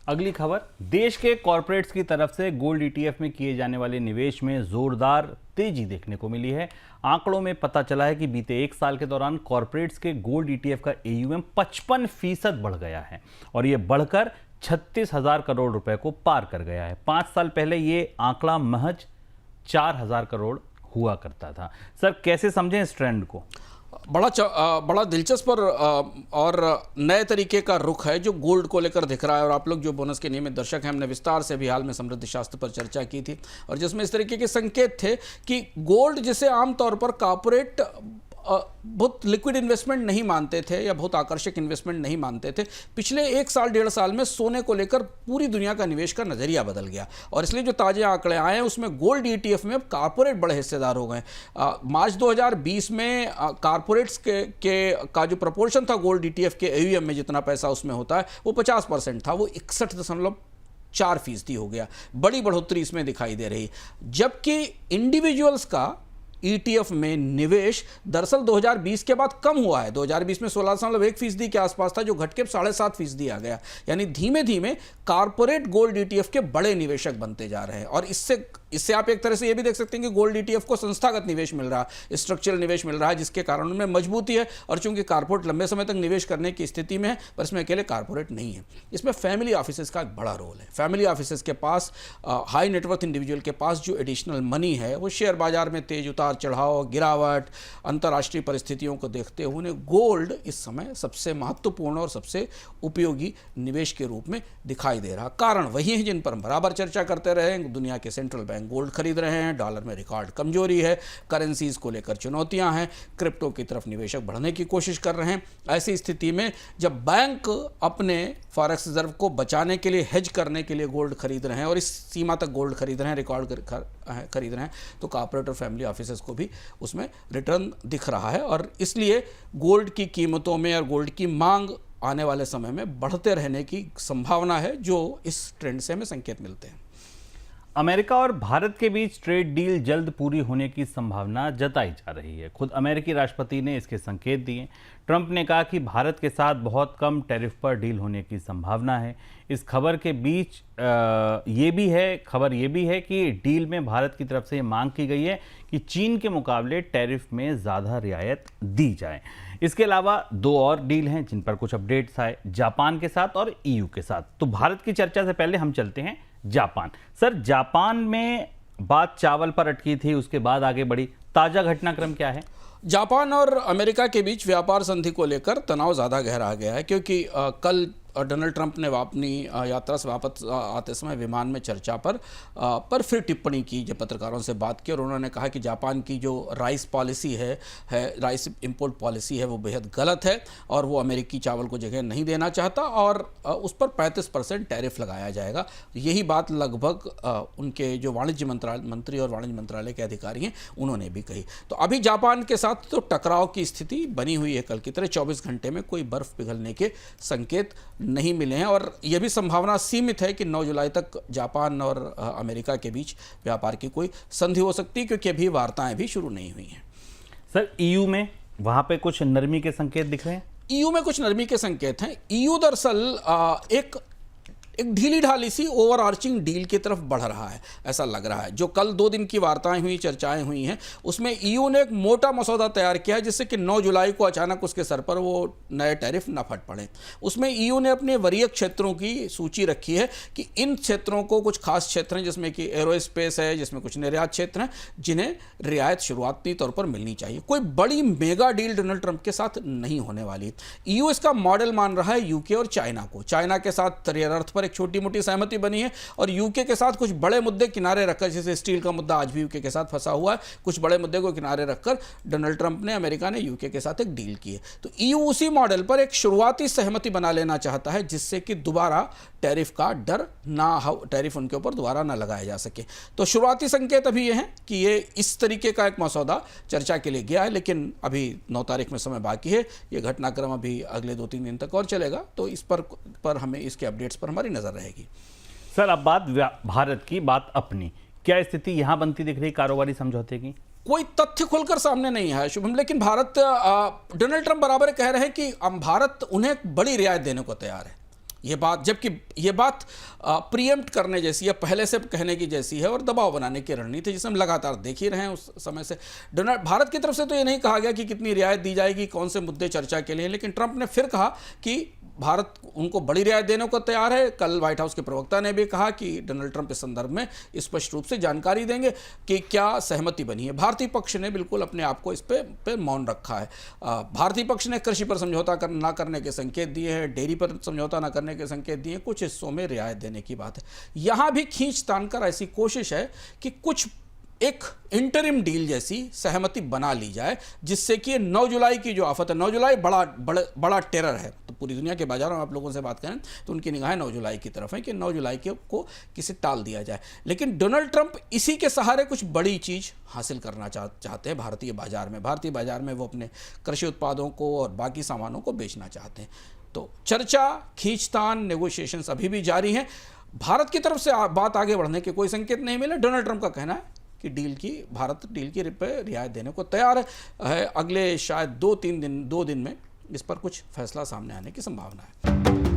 अगली खबर, देश के कॉरपोरेट्स की तरफ से गोल्ड ईटीएफ में किए जाने वाले निवेश में जोरदार तेजी देखने को मिली है। आंकड़ों में पता चला है कि बीते एक साल के दौरान कॉरपोरेट्स के गोल्ड ईटीएफ का एयूएम 55% बढ़ गया है और यह बढ़कर 36,000 करोड़ रुपए को पार कर गया है। 5 साल पहले ये आंकड़ा महज 4,000 करोड़ हुआ करता था। सर, कैसे समझें इस ट्रेंड को? बड़ा दिलचस्प और नए तरीके का रुख है जो गोल्ड को लेकर दिख रहा है। और आप लोग जो बोनस के नियमित दर्शक हैं, हमने विस्तार से भी हाल में समृद्धि शास्त्र पर चर्चा की थी और जिसमें इस तरीके के संकेत थे कि गोल्ड, जिसे आमतौर पर कॉर्पोरेट बहुत लिक्विड इन्वेस्टमेंट नहीं मानते थे या बहुत आकर्षक इन्वेस्टमेंट नहीं मानते थे, पिछले एक साल डेढ़ साल में सोने को लेकर पूरी दुनिया का निवेश का नजरिया बदल गया। और इसलिए जो ताजे आंकड़े आए हैं उसमें गोल्ड ईटीएफ में अब कॉर्पोरेट बड़े हिस्सेदार हो गए। मार्च 2020 में कॉर्पोरेट्स का जो प्रपोर्शन था गोल्ड ईटीएफ के एयूएम में, जितना पैसा उसमें होता है वो 50% था, वो 61.4% हो गया। बड़ी बढ़ोतरी इसमें दिखाई दे रही। जबकि इंडिविजुअल्स का ईटीएफ में निवेश दरअसल 2020 के बाद कम हुआ है। 2020 में 16.1% के आसपास था, जो घट के 7.5% आ गया। यानी धीमे धीमे कॉर्पोरेट गोल्ड ईटीएफ के बड़े निवेशक बनते जा रहे हैं। और इससे आप एक तरह से ये भी देख सकते हैं कि गोल्ड ईटीएफ को संस्थागत निवेश मिल रहा है, स्ट्रक्चरल निवेश मिल रहा है, जिसके कारण उनमें मजबूती है। और चूंकि कॉर्पोरेट लंबे समय तक निवेश करने की स्थिति में है, पर इसमें अकेले कॉर्पोरेट नहीं है, इसमें फैमिली ऑफिसेस का एक बड़ा रोल है। फैमिली ऑफिसेस के पास, हाई नेटवर्थ इंडिविजुअल के पास जो एडिशनल मनी है, वो शेयर बाजार में तेज उतार चढ़ाव, गिरावट, अंतर्राष्ट्रीय परिस्थितियों को देखते हुए उन्हें गोल्ड इस समय सबसे महत्वपूर्ण और सबसे उपयोगी निवेश के रूप में दिखाई दे रहा। कारण वही है जिन पर हम बराबर चर्चा करते रहे। दुनिया के सेंट्रल बैंक गोल्ड खरीद रहे हैं, डॉलर में रिकॉर्ड कमजोरी है, करेंसीज को लेकर चुनौतियां हैं, क्रिप्टो की तरफ निवेशक बढ़ने की कोशिश कर रहे हैं। ऐसी स्थिति में जब बैंक अपने फॉरेक्स रिजर्व को बचाने के लिए, हेज करने के लिए गोल्ड खरीद रहे हैं और इस सीमा तक गोल्ड खरीद रहे हैं, रिकॉर्ड खरीद रहे हैं, तो कॉर्पोरेट और फैमिली ऑफिसेस को भी उसमें रिटर्न दिख रहा है। और इसलिए गोल्ड की कीमतों में और गोल्ड की मांग आने वाले समय में बढ़ते रहने की संभावना है, जो इस ट्रेंड से हमें संकेत मिलते हैं। अमेरिका और भारत के बीच ट्रेड डील जल्द पूरी होने की संभावना जताई जा रही है। खुद अमेरिकी राष्ट्रपति ने इसके संकेत दिए। ट्रंप ने कहा कि भारत के साथ बहुत कम टैरिफ पर डील होने की संभावना है। इस खबर के बीच खबर ये भी है कि डील में भारत की तरफ से मांग की गई है कि चीन के मुकाबले टैरिफ में ज़्यादा रियायत दी जाए। इसके अलावा 2 और डील हैं जिन पर कुछ अपडेट्स आए, जापान के साथ और ईयू के साथ। तो भारत की चर्चा से पहले हम चलते हैं जापान। सर, जापान में बात चावल पर अटकी थी, उसके बाद आगे बढ़ी। ताजा घटनाक्रम क्या है? जापान और अमेरिका के बीच व्यापार संधि को लेकर तनाव ज़्यादा गहरा गया है, क्योंकि कल डोनाल्ड ट्रंप ने अपनी यात्रा से वापस आते समय विमान में चर्चा पर फिर टिप्पणी की, जब पत्रकारों से बात की, और उन्होंने कहा कि जापान की जो राइस पॉलिसी है राइस इंपोर्ट पॉलिसी है, वो बेहद गलत है और वो अमेरिकी चावल को जगह नहीं देना चाहता और उस पर 35% टैरिफ लगाया जाएगा। यही बात लगभग उनके जो वाणिज्य मंत्री और वाणिज्य मंत्रालय के अधिकारी हैं उन्होंने भी कही। तो अभी जापान के साथ तो टकराव की स्थिति बनी हुई है। कल की तरह 24 घंटे में कोई बर्फ पिघलने के संकेत नहीं मिले हैं और यह भी संभावना सीमित है कि 9 जुलाई तक जापान और अमेरिका के बीच व्यापार की कोई संधि हो सकती है, क्योंकि अभी वार्ताएं भी शुरू नहीं हुई हैं। सर, ईयू में वहां पे कुछ नरमी के संकेत दिख रहे हैं? ईयू में कुछ नरमी के संकेत हैं। ईयू दरअसल एक ढीली ढाली सी ओवर आर्चिंग डील की तरफ बढ़ रहा है, ऐसा लग रहा है। जो कल 2 दिन की वार्ताएं हुई, चर्चाएं हुई हैं, उसमें ईयू ने एक मोटा मसौदा तैयार किया है, जिससे कि 9 जुलाई को अचानक उसके सर पर वो नए टैरिफ न फट पड़े। उसमें ईयू ने अपने वरीय क्षेत्रों की सूची रखी है कि इन क्षेत्रों को, कुछ खास क्षेत्र हैं जिसमें कि एरोस्पेस है, जिसमें कुछ निर्यात क्षेत्र हैं, जिन्हें रियायत शुरुआती तौर पर मिलनी चाहिए। कोई बड़ी मेगा डील डोनाल्ड ट्रंप के साथ नहीं होने वाली। ईयू इसका मॉडल मान रहा है यूके और चाइना को। चाइना के साथ रेयर अर्थ पर एक छोटी मोटी सहमति बनी है और यूके के साथ कुछ बड़े मुद्दे किनारे रखकर, जैसे स्टील का मुद्दा आज भी यूके के साथ फंसा हुआ है, कुछ बड़े मुद्दे को किनारे रखकर डोनाल्ड ट्रंप ने, अमेरिका ने यूके के साथ एक डील की है। तो ईयू उसी मॉडल पर एक शुरुआती सहमति बना लेना चाहता है, जिससे कि दोबारा टैरिफ का डर ना हो, टैरिफ उनके ऊपर दोबारा ना लगाया जा सके। तो शुरुआती संकेत अभी ये हैं कि ये इस तरीके का एक मसौदा चर्चा के लिए गया है, लेकिन अभी 9 तारीख में समय बाकी है। ये घटनाक्रम अभी अगले 2-3 दिन तक और चलेगा, तो इस पर हमें इसके अपडेट्स पर हमारी नजर रहेगी। सर, अब बात भारत की, बात अपनी। क्या स्थिति यहां बनती दिख रही कारोबारी समझौते की? कोई तथ्य खुलकर सामने नहीं है शुभम, लेकिन भारत, डोनाल्ड ट्रंप बराबर कह रहे हैं कि भारत उन्हें बड़ी रियायत देने को तैयार है। ये बात, जबकि ये बात प्रीएम्प्ट करने जैसी है, पहले से कहने की जैसी है और दबाव बनाने की रणनीति जिसे हम लगातार देख ही रहे हैं उस समय से। भारत की तरफ से तो ये नहीं कहा गया कि कितनी रियायत दी जाएगी, कौन से मुद्दे चर्चा के लिए, लेकिन ट्रंप ने फिर कहा कि भारत उनको बड़ी रियायत देने को तैयार है। कल व्हाइट हाउस के प्रवक्ता ने भी कहा कि डोनाल्ड ट्रंप इस संदर्भ में स्पष्ट रूप से जानकारी देंगे कि क्या सहमति बनी है। भारतीय पक्ष ने बिल्कुल अपने आप को इस पे मौन रखा है। भारतीय पक्ष ने कृषि पर समझौता ना करने के संकेत दिए हैं, डेयरी पर समझौता ना करने के संकेत दिए, कुछ हिस्सों में रियायत देने की बात है। यहां भी खींच तान कर ऐसी कोशिश है कि कुछ एक इंटरिम डील जैसी सहमति बना ली जाए, जिससे कि 9 जुलाई की जो आफत है, 9 जुलाई बड़ा टेरर है, तो पूरी दुनिया के बाजारों में आप लोगों से बात करें तो उनकी निगाहें 9 जुलाई की तरफ है कि 9 जुलाई को किसे टाल दिया जाए। लेकिन डोनाल्ड ट्रंप इसी के सहारे कुछ बड़ी चीज हासिल करना चाहते हैं भारतीय बाजार में। भारतीय बाजार में वो अपने कृषि उत्पादों को और बाकी सामानों को बेचना चाहते हैं। तो चर्चा, खींचतान, नेगोशिएशंस अभी भी जारी हैं। भारत की तरफ से बात आगे बढ़ने के कोई संकेत नहीं मिले। डोनाल्ड ट्रंप का कहना है कि भारत डील की रियायत देने को तैयार है। अगले शायद 2 दिन में इस पर कुछ फैसला सामने आने की संभावना है।